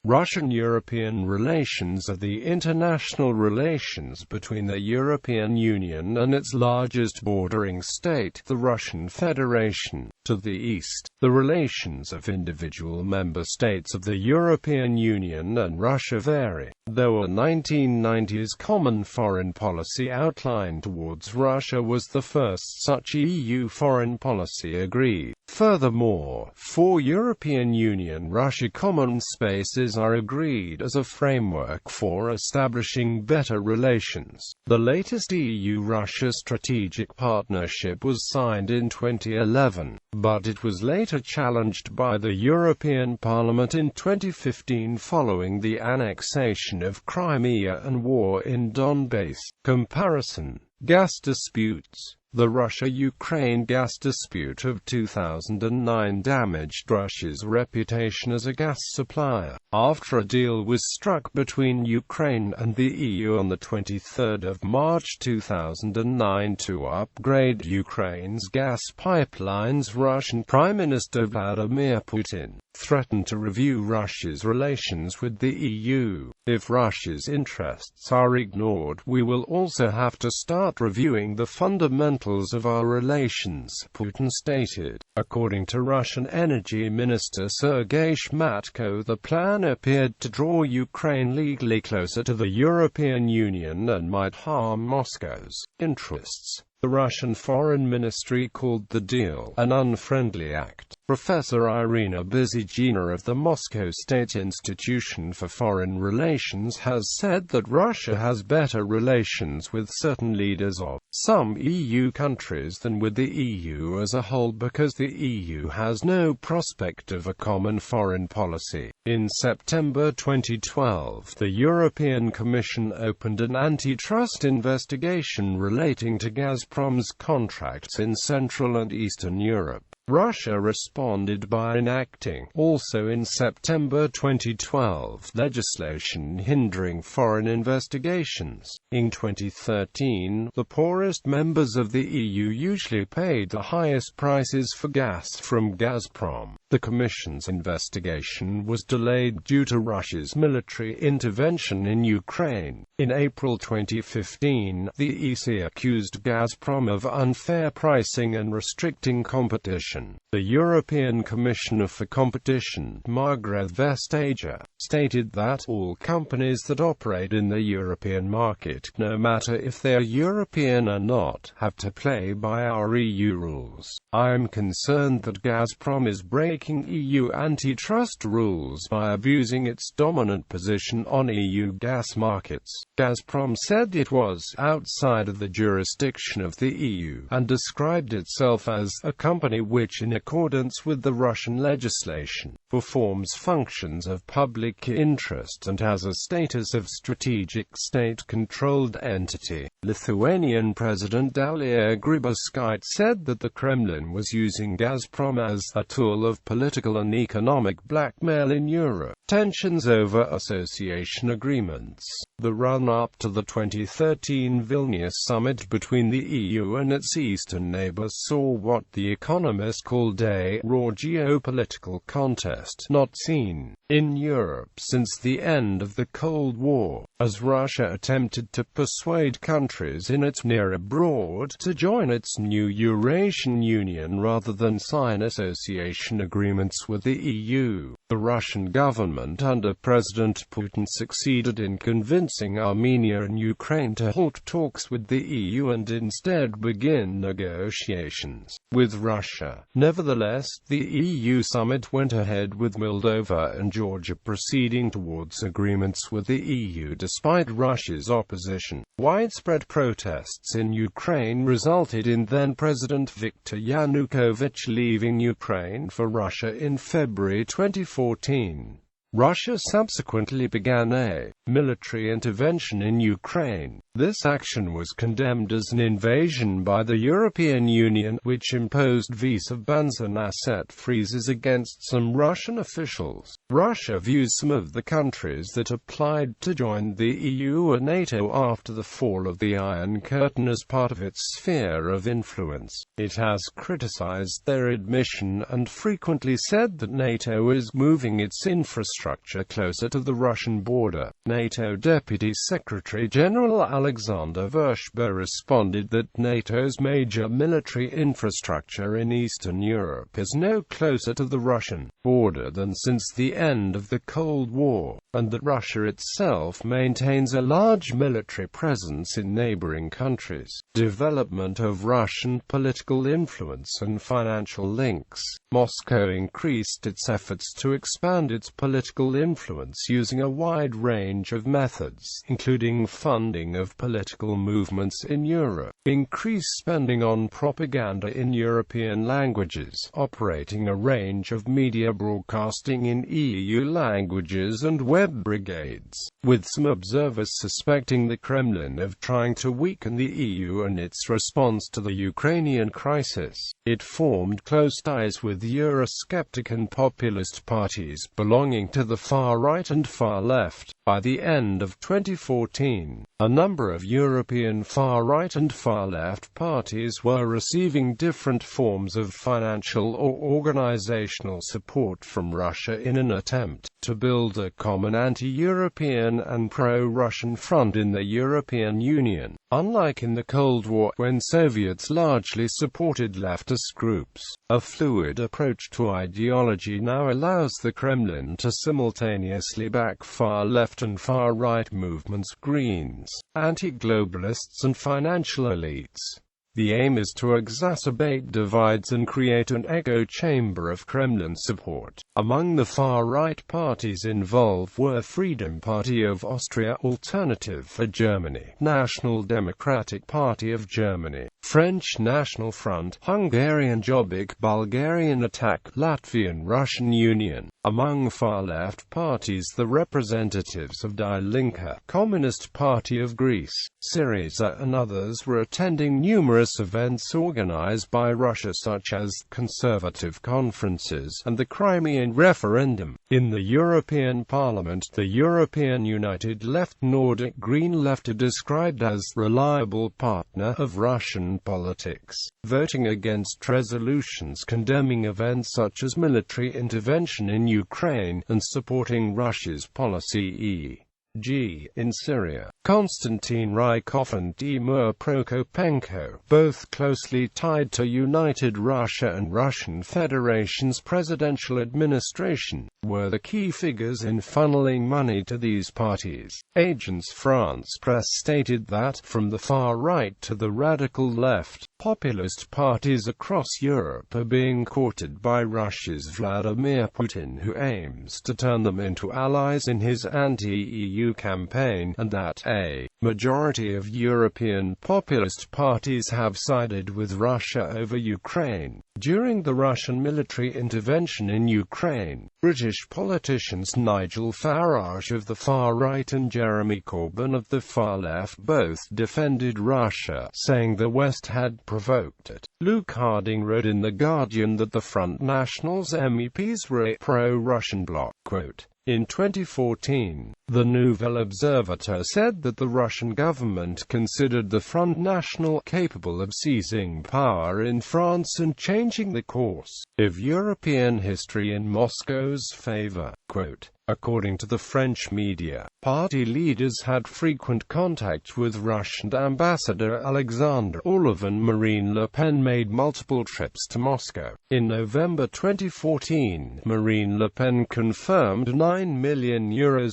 Russian-European relations are the international relations between the European Union and its largest bordering state, the Russian Federation. To the east, the relations of individual member states of the European Union and Russia vary, though a 1990s common foreign policy outline towards Russia was the first such EU foreign policy agreed. Furthermore, 4 European Union-Russia common spaces are agreed as a framework for establishing better relations. The latest EU-Russia strategic partnership was signed in 2011, but it was later challenged by the European Parliament in 2015 following the annexation of Crimea and war in Donbass. Comparison: gas disputes. The Russia-Ukraine gas dispute of 2009 damaged Russia's reputation as a gas supplier, after a deal was struck between Ukraine and the EU on 23 March 2009 to upgrade Ukraine's gas pipelines. Russian Prime Minister Vladimir Putin threatened to review Russia's relations with the EU. If Russia's interests are ignored, we will also have to start reviewing the fundamentals of our relations, Putin stated. According to Russian Energy Minister Sergei Shmatko, the plan appeared to draw Ukraine legally closer to the European Union and might harm Moscow's interests. The Russian Foreign Ministry called the deal an unfriendly act. Professor Irina Bizygina of the Moscow State Institution for Foreign Relations has said that Russia has better relations with certain leaders of some EU countries than with the EU as a whole because the EU has no prospect of a common foreign policy. In September 2012, the European Commission opened an antitrust investigation relating to Gazprom's contracts in Central and Eastern Europe. Russia responded by enacting, also in September 2012, legislation hindering foreign investigations. In 2013, the poorest members of the EU usually paid the highest prices for gas from Gazprom. The Commission's investigation was delayed due to Russia's military intervention in Ukraine. In April 2015, the EC accused Gazprom of unfair pricing and restricting competition. The European Commissioner for Competition, Margaret Vestager, stated that all companies that operate in the European market, no matter if they are European or not, have to play by our EU rules. I am concerned that Gazprom is breaking EU antitrust rules by abusing its dominant position on EU gas markets. Gazprom said it was outside of the jurisdiction of the EU, and described itself as a company which, in accordance with the Russian legislation, performs functions of public interest and has a status of strategic state-controlled entity. Lithuanian President Dalia Grybauskaitė said that the Kremlin was using Gazprom as a tool of political and economic blackmail in Europe. Tensions over association agreements. The run-up to the 2013 Vilnius summit between the EU and its eastern neighbors saw what The Economist called a raw geopolitical contest not seen in Europe since the end of the Cold War, as Russia attempted to persuade countries in its near abroad to join its new Eurasian Union rather than sign association agreements with the EU. The Russian government under President Putin succeeded in convincing Armenia and Ukraine to halt talks with the EU and instead begin negotiations with Russia. Nevertheless, the EU summit went ahead with Moldova and Georgia proceeding towards agreements with the EU despite Russia's opposition. Widespread protests in Ukraine resulted in then-President Viktor Yanukovych leaving Ukraine for Russia in February 2014. Russia subsequently began a military intervention in Ukraine. This action was condemned as an invasion by the European Union, which imposed visa bans and asset freezes against some Russian officials. Russia views some of the countries that applied to join the EU and NATO after the fall of the Iron Curtain as part of its sphere of influence. It has criticized their admission and frequently said that NATO is moving its infrastructure infrastructure closer to the Russian border. NATO Deputy Secretary General Alexander Vershbow responded that NATO's major military infrastructure in Eastern Europe is no closer to the Russian border than since the end of the Cold War, and that Russia itself maintains a large military presence in neighboring countries. Development of Russian political influence and financial links. Moscow increased its efforts to expand its political influence using a wide range of methods, including funding of political movements in Europe, increased spending on propaganda in European languages, operating a range of media broadcasting in EU languages, and web brigades, with some observers suspecting the Kremlin of trying to weaken the EU and its response to the Ukrainian crisis. It formed close ties with Eurosceptic and populist parties belonging to the far right and far left. By the end of 2014, a number of European far-right and far-left parties were receiving different forms of financial or organizational support from Russia in an attempt to build a common anti-European and pro-Russian front in the European Union. Unlike in the Cold War, when Soviets largely supported leftist groups, a fluid approach to ideology now allows the Kremlin to simultaneously back far-left and far-right movements, Greens, anti-globalists and financial elites. The aim is to exacerbate divides and create an echo chamber of Kremlin support. Among the far-right parties involved were Freedom Party of Austria, Alternative for Germany, National Democratic Party of Germany, French National Front, Hungarian Jobbik, Bulgarian Attack, Latvian Russian Union. Among far-left parties, the representatives of Die Linke, Communist Party of Greece, Syriza and others were attending numerous events organized by Russia, such as conservative conferences and the Crimean referendum. In the European Parliament, the European United Left Nordic Green Left are described as reliable partner of Russian politics, voting against resolutions condemning events such as military intervention in Ukraine and supporting Russia's policy e.g. in Syria. Konstantin Rykov and Timur Prokopenko, both closely tied to United Russia and Russian Federation's presidential administration, were the key figures in funneling money to these parties. Agence France Presse stated that, from the far right to the radical left, populist parties across Europe are being courted by Russia's Vladimir Putin, who aims to turn them into allies in his anti-EU campaign, and that a majority of European populist parties have sided with Russia over Ukraine. During the Russian military intervention in Ukraine, British politicians Nigel Farage of the far right and Jeremy Corbyn of the far left both defended Russia, saying the West had provoked it. Luke Harding wrote in The Guardian that the Front National's MEPs were a pro-Russian bloc. Quote, in 2014, the Nouvelle Observateur said that the Russian government considered the Front National capable of seizing power in France and changing the course of European history in Moscow's favor. Quote, according to the French media, party leaders had frequent contact with Russian Ambassador Alexander Orlov, and Marine Le Pen made multiple trips to Moscow. In November 2014, Marine Le Pen confirmed a €9 million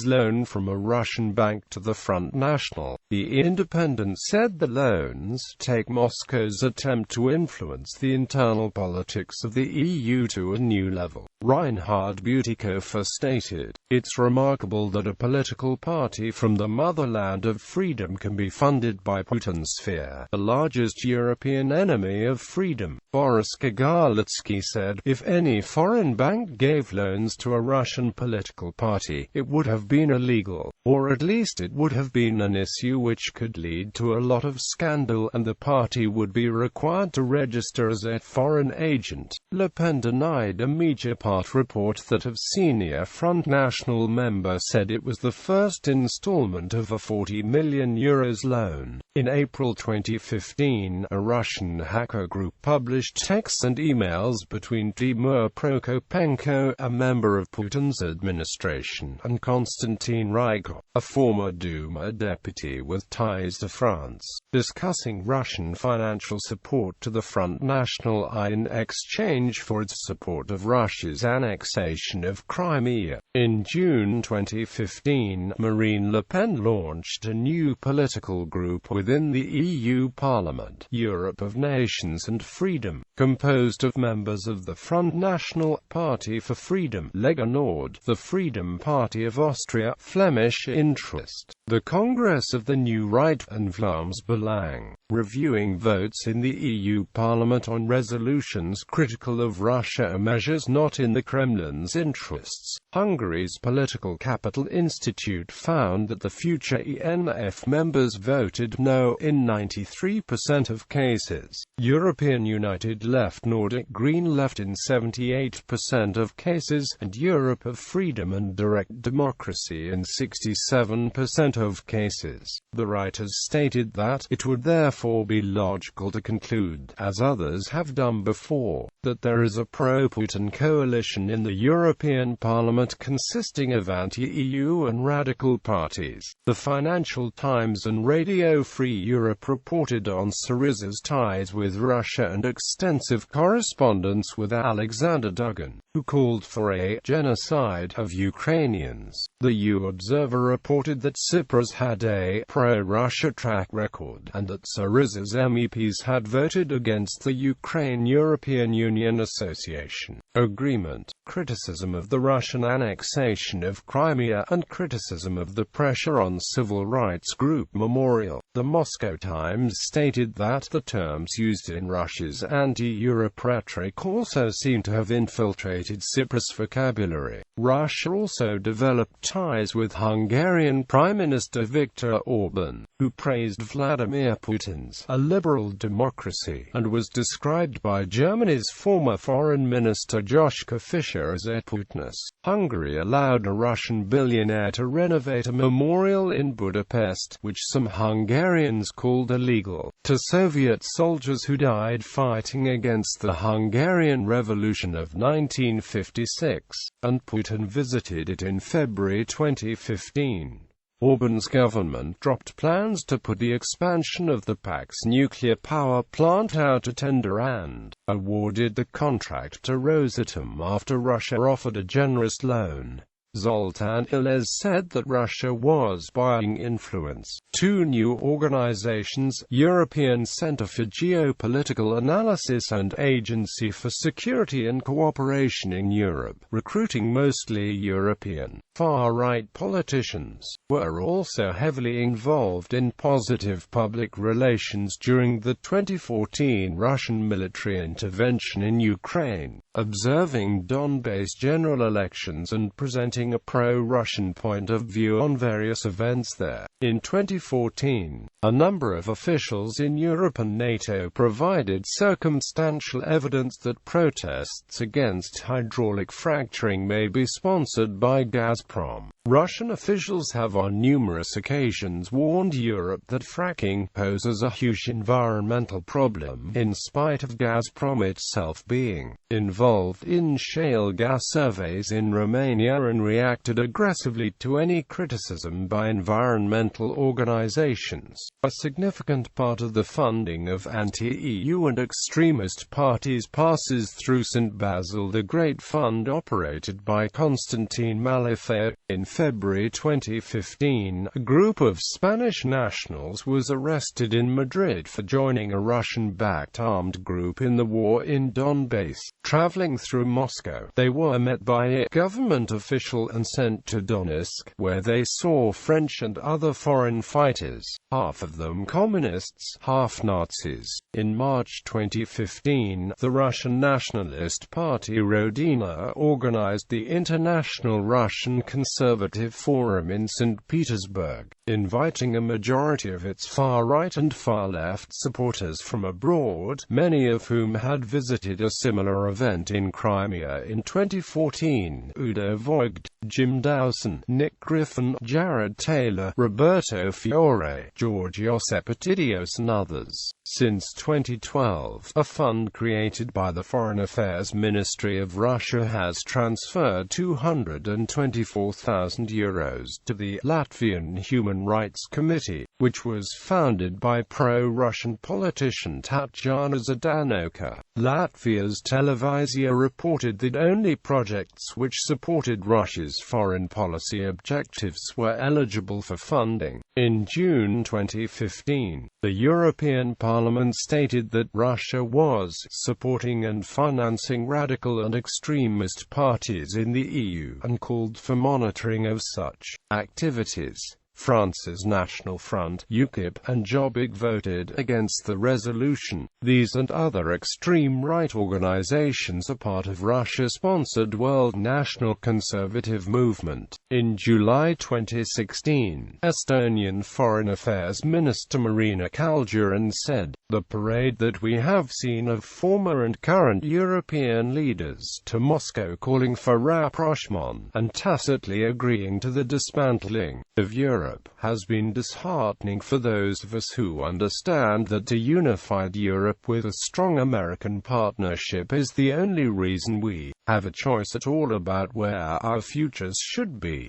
loan from a Russian bank to the Front National. The Independent said the loans take Moscow's attempt to influence the internal politics of the EU to a new level. Reinhard Bütikofer stated, it's remarkable that a political party from the motherland of freedom can be funded by Putin's fear, the largest European enemy of freedom. Boris Kagarlitsky said, if any foreign bank gave loans to a Russian political party, it would have been illegal, or at least it would have been an issue which could lead to a lot of scandal, and the party would be required to register as a foreign agent. Le Pen denied a Mediapart report that a senior Front National member said it was the first installment of a €40 million loan. In April 2015, a Russian hacker group published texts and emails between Timur Prokopenko, a member of Putin's administration, and Konstantin Ryko, a former Duma deputy with ties to France, discussing Russian financial support to the Front National in exchange for its support of Russia's annexation of Crimea. In June 2015, Marine Le Pen launched a new political group within the EU Parliament, Europe of Nations and Freedom, composed of members of the Front National, Party for Freedom, Lega Nord, the Freedom Party of Austria, Flemish Interest, the Congress of the New Right, and Vlaams Belang, reviewing votes in the EU Parliament on resolutions critical of Russia and measures not in the Kremlin's interests. Hungary's political capital institute found that the future ENF members voted no in 93% of cases. European United Left, Nordic Green Left in 78% of cases, and Europe of Freedom and Direct Democracy in 67% of cases. The right has stated that it would therefore be logical to conclude, as others have done before, that there is a pro-Putin coalition in the European Parliament consisting of anti-EU and radical parties. The Financial Times and Radio Free Europe reported on Syriza's ties with Russia and extensive correspondence with Alexander Dugin, who called for a genocide of Ukrainians. The EU Observer reported that Tsipras had a pro-Russia track record, and that Syriza's MEPs had voted against the Ukraine-European Union Association Agreement, criticism of the Russian annexation of Crimea, and criticism of the pressure on civil rights group Memorial. The Moscow Times stated that the terms used in Russia's anti-Europe rhetoric also seem to have infiltrated Tsipras' vocabulary. Russia also developed ties with Hungarian Prime Minister Viktor Orban, who praised Vladimir Putin's a liberal democracy, and was described by Germany's former Foreign Minister Joschka Fischer as a Putinist. Hungary allowed a Russian billionaire to renovate a memorial in Budapest, which some Hungarians called illegal, to Soviet soldiers who died fighting against the Hungarian Revolution of 1956, and Putin visited it in February 2015. Orban's government dropped plans to put the expansion of the Paks nuclear power plant out to tender and awarded the contract to Rosatom after Russia offered a generous loan. Zoltan Ilez said that Russia was buying influence. Two new organizations, European Center for Geopolitical Analysis and Agency for Security and Cooperation in Europe, recruiting mostly European far-right politicians, were also heavily involved in positive public relations during the 2014 Russian military intervention in Ukraine, observing Donbass general elections and presenting a pro-Russian point of view on various events there. In 2014, a number of officials in Europe and NATO provided circumstantial evidence that protests against hydraulic fracturing may be sponsored by Gazprom. Russian officials have on numerous occasions warned Europe that fracking poses a huge environmental problem, in spite of Gazprom itself being involved in shale gas surveys in Romania and reacted aggressively to any criticism by environmental organizations. A significant part of the funding of anti-EU and extremist parties passes through St. Basil the Great Fund operated by Constantin Malafeu. In February 2015, a group of Spanish nationals was arrested in Madrid for joining a Russian-backed armed group in the war in Donbass. Traveling through Moscow, they were met by a government official and sent to Donetsk, where they saw French and other foreign fighters, half of them communists, half Nazis. In March 2015, the Russian nationalist party Rodina organized the International Russian Conservative Conservative Forum in St. Petersburg, inviting a majority of its far-right and far-left supporters from abroad, many of whom had visited a similar event in Crimea in 2014. Udo Voigt, Jim Dowson, Nick Griffin, Jared Taylor, Roberto Fiore, Georgios Epitidios and others. Since 2012, a fund created by the Foreign Affairs Ministry of Russia has transferred €224,000 to the Latvian Human Rights Committee, which was founded by pro-Russian politician Tatjana Zdanoka. Latvia's Televizija reported that only projects which supported Russia's foreign policy objectives were eligible for funding. In June 2015, the European Parliament stated that Russia was supporting and financing radical and extremist parties in the EU, and called for monitoring of such activities. France's National Front, UKIP, and Jobbik voted against the resolution. These and other extreme right organizations are part of Russia-sponsored World National Conservative Movement. In July 2016, Estonian Foreign Affairs Minister Marina Kaljurin said, "The parade that we have seen of former and current European leaders to Moscow calling for rapprochement and tacitly agreeing to the dismantling of Europe has been disheartening for those of us who understand that a unified Europe with a strong American partnership is the only reason we have a choice at all about where our futures should be."